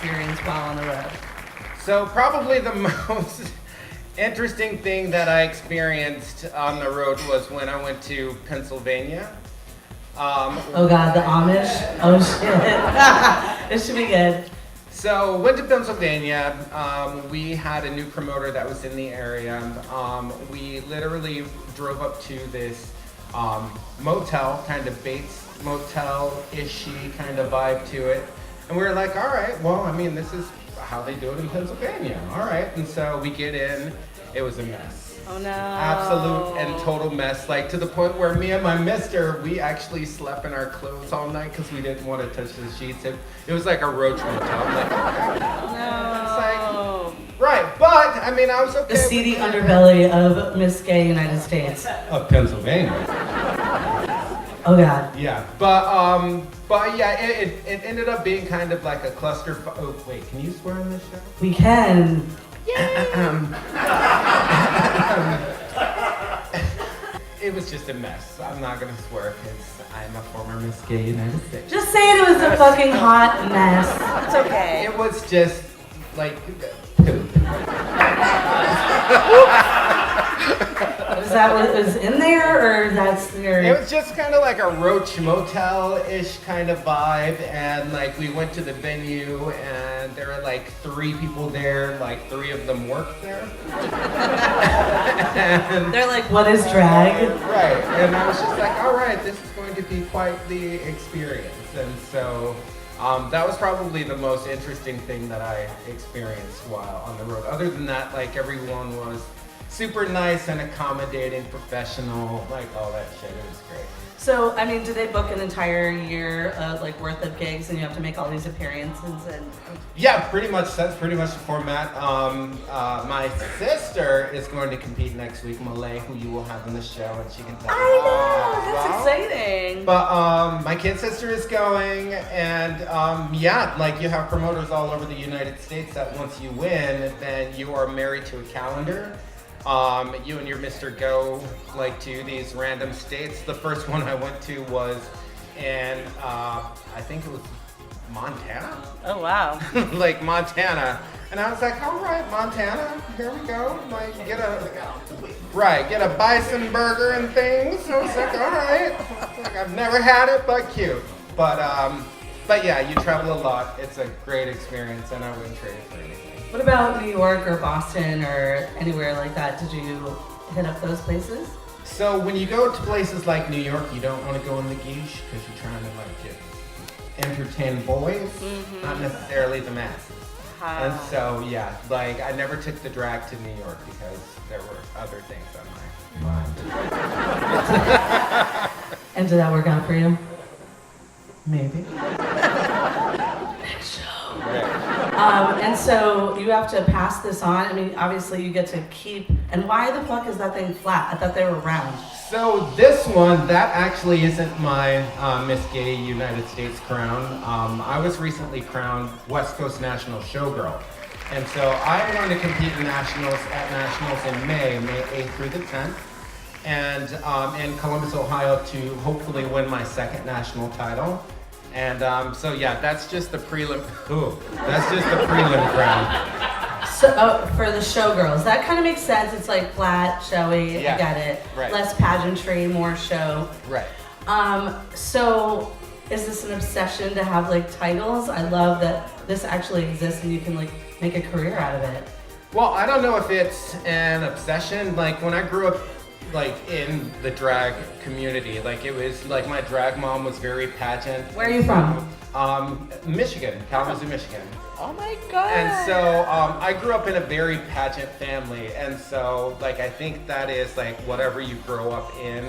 experience while on the road? So probably the most interesting thing that I experienced on the road was when I went to Pennsylvania. Oh God, the Amish? Oh shit. It should be good. So went to Pennsylvania. We had a new promoter that was in the area. We literally drove up to this motel, kind of Bates motel-ishy kind of vibe to it. And we were like, all right, well, I mean, this is how they do it in Pennsylvania. All right, and so we get in. It was a mess. Oh no. Absolute and total mess. Like to the point where me and my mister, we actually slept in our clothes all night because we didn't want to touch the sheets. It was like a roach motel. I'm like, No. it's like, right, but I mean, I was okay. The seedy underbelly of Miss Gay United States. Of Pennsylvania. Oh God. Yeah, but yeah, it ended up being kind of like a cluster. Oh wait, can you swear on this show? We can. It was just a mess. I'm not gonna swear because I'm a former Miss Gay United States. Just say it was a fucking hot mess. It's okay. It was just like poop. Is that what was in there, or that's your? It was just kind of like a roach motel-ish kind of vibe, and like we went to the venue, and there were like 3 people there, like 3 of them worked there. And, They're like, what is drag? right, and I was just like, all right, this is going to be quite the experience, and so that was probably the most interesting thing that I experienced while on the road. Other than that, like everyone was super nice and accommodating, professional, like all that shit. It was great. So, I mean, do they book an entire year like worth of gigs, and you have to make all these appearances? And Yeah, pretty much. That's pretty much the format. My sister is going to compete next week, Malay, who you will have on the show, and she can tell you. I know, that's exciting. But my kid sister is going, and yeah, like you have promoters all over the United States that once you win, then you are married to a calendar. You and your mister go like to these random states. The first one I went to was in, I think it was Montana. Oh wow. Like Montana. And I was like, all right, Montana, here we go. Like get a bison burger and things. So I was like, all right. Like, I've never had it, but cute. But yeah, you travel a lot. It's a great experience, and I wouldn't trade it for anything. What about New York or Boston or anywhere like that? Did you hit up those places? So when you go to places like New York, you don't want to go in the geesh because you're trying to like entertain boys, not necessarily the masses. And so yeah, like I never took the drag to New York because there were other things on my mind. And did that work out for you? Maybe. Next show. Right. And so you have to pass this on. I mean, obviously you get to keep. And why the fuck is that thing flat? I thought they were round. So this one, that actually isn't my Miss Gay United States crown. I was recently crowned West Coast National Showgirl. And so I'm going to compete in nationals in May 8th through the 10th. And in Columbus, Ohio to hopefully win my 2nd national title. And so yeah, that's just the prelim. Ooh, that's just the prelim crown. So for the showgirls, that kind of makes sense. It's like flat, showy. Yeah, I get it. right. Less pageantry, more show. Right. So is this an obsession to have like titles? I love that this actually exists and you can like make a career out of it. Well, I don't know if it's an obsession. Like when I grew up like in the drag community, like it was like my drag mom was very pageant. Where are you from? Michigan, Kalamazoo, Michigan. Oh my god. And so I grew up in a very pageant family, and so like I think that is like whatever you grow up in,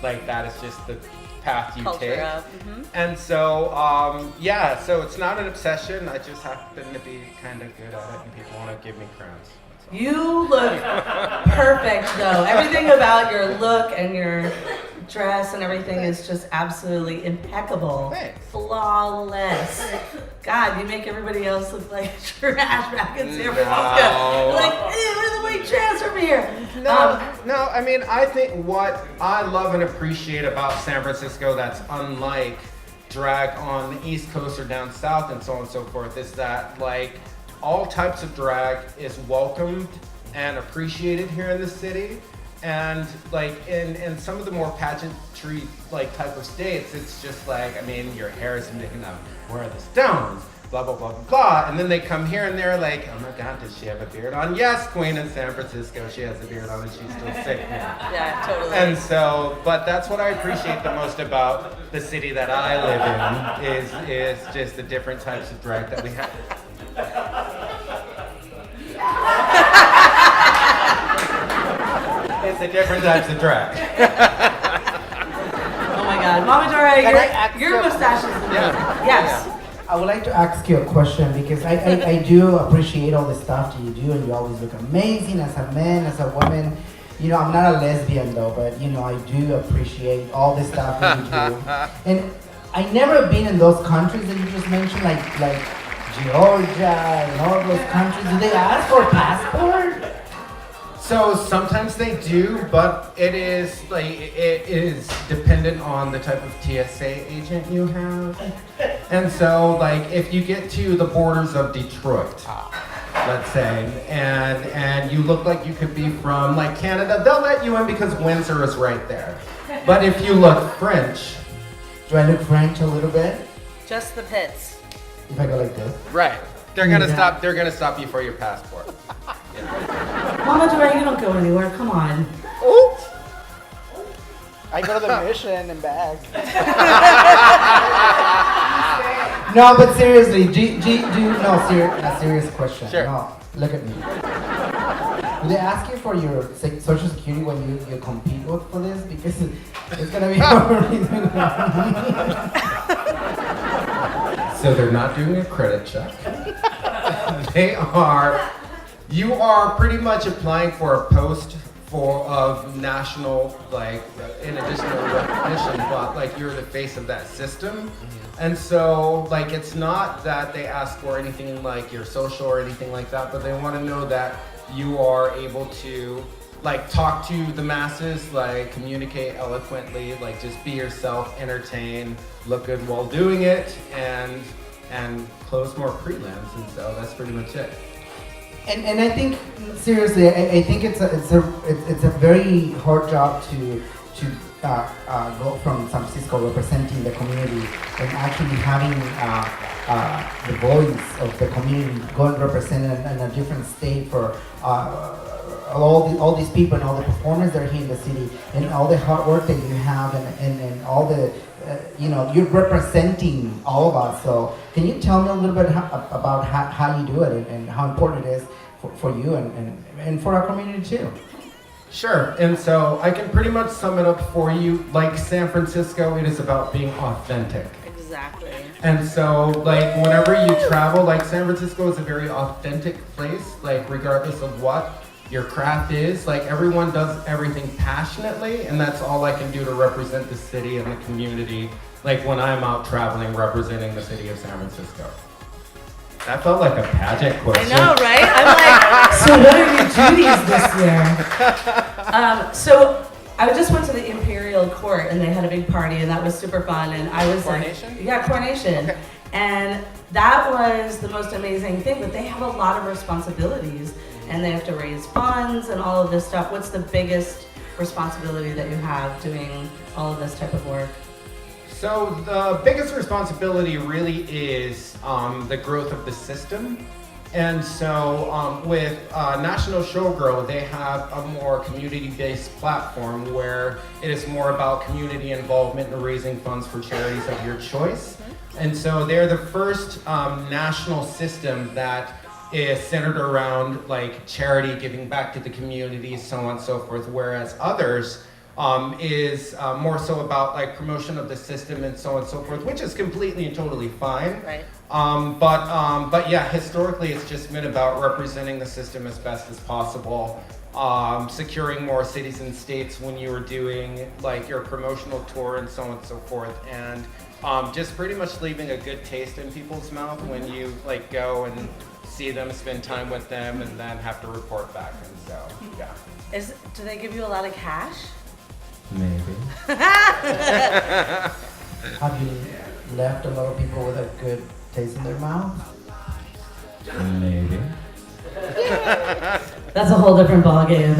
like that is just the path you Culture take. of, And so yeah, so it's not an obsession. I just happen to be kind of good at it, and people want to give me crowns. You look perfect though. Everything about your look and your dress and everything is just absolutely impeccable. Thanks. Flawless. God, you make everybody else look like trash back in San No. Francisco. You're like, ew, where's the white trash from here? No, I mean, I think what I love and appreciate about San Francisco that's unlike drag on the East Coast or down south and so on and so forth is that like all types of drag is welcomed and appreciated here in the city. And like in some of the more pageantry like type of states, it's just like, I mean, your hair is making up, where are the stones? Blah, blah, blah, blah, blah. And then they come here and they're like, oh my God, does she have a beard on? Yes, Queen in San Francisco, she has a beard on and she's still sick here. Yeah, totally. And so, but that's what I appreciate the most about the city that I live in, is just the different types of drag that we have. It's the different types of drag. Oh my God, Mama Dora, Can I ask your you- mustache is amazing. Yeah. Yes. I would like to ask you a question because I do appreciate all the stuff that you do, and you always look amazing as a man, as a woman. You know, I'm not a lesbian though, but you know, I do appreciate all the stuff that you do. And I never been in those countries that you just mentioned, like Georgia and all those countries. Do they ask for a passport? So sometimes they do, but it is dependent on the type of TSA agent you have. And so like if you get to the borders of Detroit, let's say, and you look like you could be from like Canada, they'll let you in because Windsor is right there. But if you look French, Do I look French a little bit? Just the pits. If I go like this? right, they're gonna Yeah. stop. They're gonna stop you for your passport. Mama Dora, you don't go anywhere. Come on. Oh! I go to the mission and back. No, but seriously, a serious question. Sure. No, look at me. Do they ask you for your social security when you compete for this? Because it's gonna be hard. So they're not doing a credit check. You are pretty much applying for a post of national, like, in addition to recognition, but like you're the face of that system. And so, like, it's not that they ask for anything like your social or anything like that, but they want to know that you are able to, like, talk to the masses, like, communicate eloquently, like, just be yourself, entertain, look good while doing it, and close more prelims. And so that's pretty much it. And I think seriously, I think it's a very hard job to go from San Francisco representing the community and actually having the voice of the community going represented in a different state for all these people and all the performers that are here in the city and all the hard work that you have and all the you're representing all of us. So can you tell me a little bit about how you do it and how important it is for you and for our community too? Sure, and so I can pretty much sum it up for you. Like San Francisco, it is about being authentic. Exactly. And so, like, whenever you travel, like, San Francisco is a very authentic place, like, regardless of what your craft is. Like, everyone does everything passionately, and that's all I can do to represent the city and the community, like, when I'm out traveling representing the city of San Francisco. That felt like a pageant I question. know, right? I'm like, So what are your duties this year? So I just went to the Imperial Court and they had a big party and that was super fun and I was Coronation? like, yeah, coronation. Okay. And that was the most amazing thing, but they have a lot of responsibilities and they have to raise funds and all of this stuff. What's the biggest responsibility that you have doing all of this type of work? So the biggest responsibility really is the growth of the system. And so with National Showgirl, they have a more community-based platform where it is more about community involvement and raising funds for charities of your choice. And so they're the first national system that is centered around like charity, giving back to the community, so on and so forth, whereas others is more so about like promotion of the system and so on and so forth, which is completely and totally fine. right. But yeah, historically it's just been about representing the system as best as possible, securing more cities and states when you were doing like your promotional tour and so on and so forth, and just pretty much leaving a good taste in people's mouth when you like go and see them, spend time with them, and then have to report back. And so yeah. Do they give you a lot of cash? Maybe. Have you left a lot of people with a good taste in their mouth? Maybe. That's a whole different ballgame.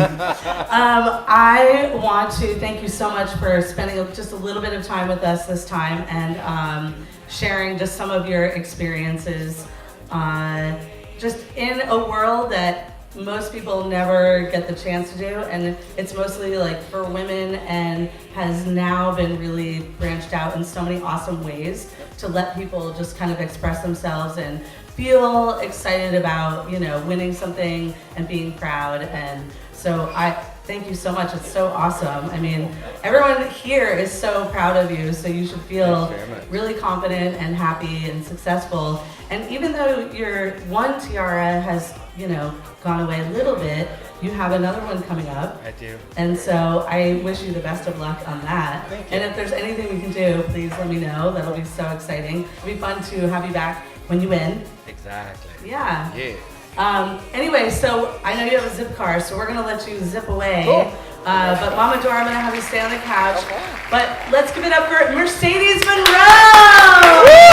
I want to thank you so much for spending just a little bit of time with us this time and sharing just some of your experiences just in a world that most people never get the chance to do, and it's mostly like for women and has now been really branched out in so many awesome ways to let people just kind of express themselves and feel excited about, you know, winning something and being proud. And so I thank you so much. It's so awesome. I mean, everyone here is so proud of you, so you should feel really confident and happy and successful. And even though your one tiara has, you know, gone away a little bit, you have another one coming up. I do. And so I wish you the best of luck on that. Thank you. And if there's anything we can do, please let me know. That'll be so exciting. It'll be fun to have you back when you win. Exactly. Yeah. Yeah. Anyway, so I know you have a zip car, so we're gonna let you zip away. Cool. But Mama Dora, I'm gonna have you stay on the couch. Okay. But let's give it up for Mercedes Munro!